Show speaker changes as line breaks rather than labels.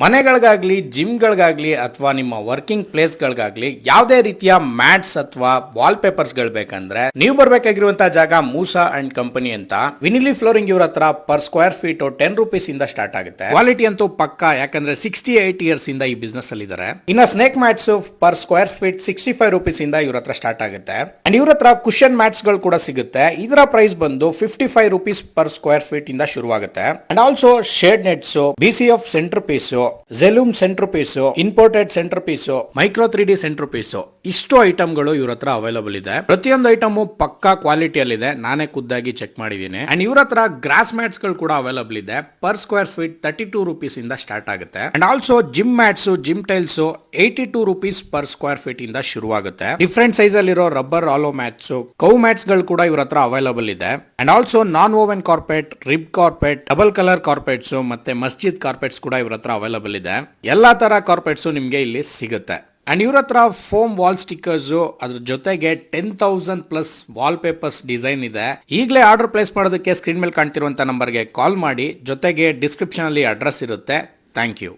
ಮನೆಗಳಿಗಾಗ್ಲಿ ಜಿಮ್ಗಳಿಗಾಗ್ಲಿ ಅಥವಾ ನಿಮ್ಮ ವರ್ಕಿಂಗ್ ಪ್ಲೇಸ್ಗಳಿಗಾಗ್ಲಿ ಯಾವುದೇ ರೀತಿಯ ಮ್ಯಾಟ್ಸ್ ಅಥವಾ ವಾಲ್ ಪೇಪರ್ಸ್ ಗಳು ಬೇಕಂದ್ರೆ ನೀವು ಬರ್ಬೇಕಾಗಿರುವಂತಹ ಜಾಗ ಮೂಸಾ ಅಂಡ್ ಕಂಪನಿ ಅಂತ. ವಿನಿಲಿ ಫ್ಲೋರಿಂಗ್ ಇವ್ರ ಹತ್ರ ಪರ್ ಸ್ಕ್ವೇರ್ ಫೀಟ್ ₹10 ಇಂದ ಸ್ಟಾರ್ಟ್ ಆಗುತ್ತೆ. ಕ್ವಾಲಿಟಿ ಅಂತೂ ಪಕ್ಕ, ಯಾಕಂದ್ರೆ 68 ಇಯರ್ಸ್ ಇಂದ ಈ ಬಿಸ್ನೆಸ್ ಅಲ್ಲಿ ಇದ್ದಾರೆ. ಇನ್ನ snake mats per square feet ₹65 ಇಂದ ಇವ್ರ ಹತ್ರ ಸ್ಟಾರ್ಟ್ ಆಗುತ್ತೆ. ಅಂಡ್ ಇವ್ರ ಹತ್ರ ಕುಶನ್ ಮ್ಯಾಟ್ಸ್ ಗಳು ಕೂಡ ಸಿಗುತ್ತೆ. ಇದರ ಪ್ರೈಸ್ ಬಂದು ₹55 ಪರ್ ಸ್ಕ್ವೇರ್ ಫೀಟ್ ಇಂದ ಶುರುವಾಗುತ್ತೆ. And also shade nets, BCF centre piece, ಜೆಲೂಮ್ centre piece, imported centre piece, micro 3D centre piece, ಇಷ್ಟು ಐಟಮ್ಗಳು ಇವ್ರ ಹತ್ರ ಅವೈಲಬಲ್ ಇದೆ. ಪ್ರತಿಯೊಂದು ಐಟಮ್ ಪಕ್ಕಾ ಕ್ವಾಲಿಟಿಯಲ್ಲಿದೆ. ನಾನೇ ಖುದ್ದಾಗಿ ಚೆಕ್ ಮಾಡಿದ್ದೀನಿ. ಅಂಡ್ ಇವ್ರ ಹತ್ರ ಗ್ರಾಸ್ ಮ್ಯಾಟ್ಸ್ ಗಳು ಕೂಡ ಅವೈಲಬಲ್ ಇದೆ. ಪರ್ ಸ್ಕ್ವೇರ್ ಫೀಟ್ ₹32 ಇಂದ ಸ್ಟಾರ್ಟ್ ಆಗುತ್ತೆ. And also gym mats, gym tiles ₹82 per square feet ಇಂದ ಶುರುವಾಗುತ್ತೆ. ಡಿಫ್ರೆಂಟ್ ಸೈಜ್ ಅಲ್ಲಿರೋ ರಬ್ಬರ್ ಆಲೋ ಮ್ಯಾಟ್ಸ್, ಕೌ ಮ್ಯಾಟ್ಸ್ ಗಳು ಕೂಡ ಇವ್ರ ಹತ್ರ ಅವೈಲಬಲ್ ಇದೆ. And also non oven carpet, rib carpet, double colour carpets ಮತ್ತೆ ಮಸ್ಜಿದ್ ಕಾರ್ಪೆಟ್ಸ್ ಕೂಡ ಇವ್ರ ಹತ್ರ ಅವೈಲಬಲ್ ಇದೆ. ಎಲ್ಲಾ ತರ ಕಾರ್ಪೆಟ್ಸ್ ನಿಮ್ಗೆ ಇಲ್ಲಿ ಸಿಗುತ್ತೆ. ಅಂಡ್ ಇವ್ರ ಹತ್ರ ಫೋಮ್ ವಾಲ್ ಸ್ಟಿಕ್ಕರ್ಸ್, ಅದ್ರ ಜೊತೆಗೆ 10,000+ ವಾಲ್ ಪೇಪರ್ಸ್ ಡಿಸೈನ್ ಇದೆ. ಈಗಲೇ ಆರ್ಡರ್ ಪ್ಲೇಸ್ ಮಾಡೋದಕ್ಕೆ ಸ್ಕ್ರೀನ್ ಮೇಲೆ ಕಾಣ್ತಿರುವಂತ ನಂಬರ್ಗೆ ಕಾಲ್ ಮಾಡಿ. ಜೊತೆಗೆ ಡಿಸ್ಕ್ರಿಪ್ಷನ್ ಅಲ್ಲಿ ಅಡ್ರೆಸ್ ಇರುತ್ತೆ. Thank you.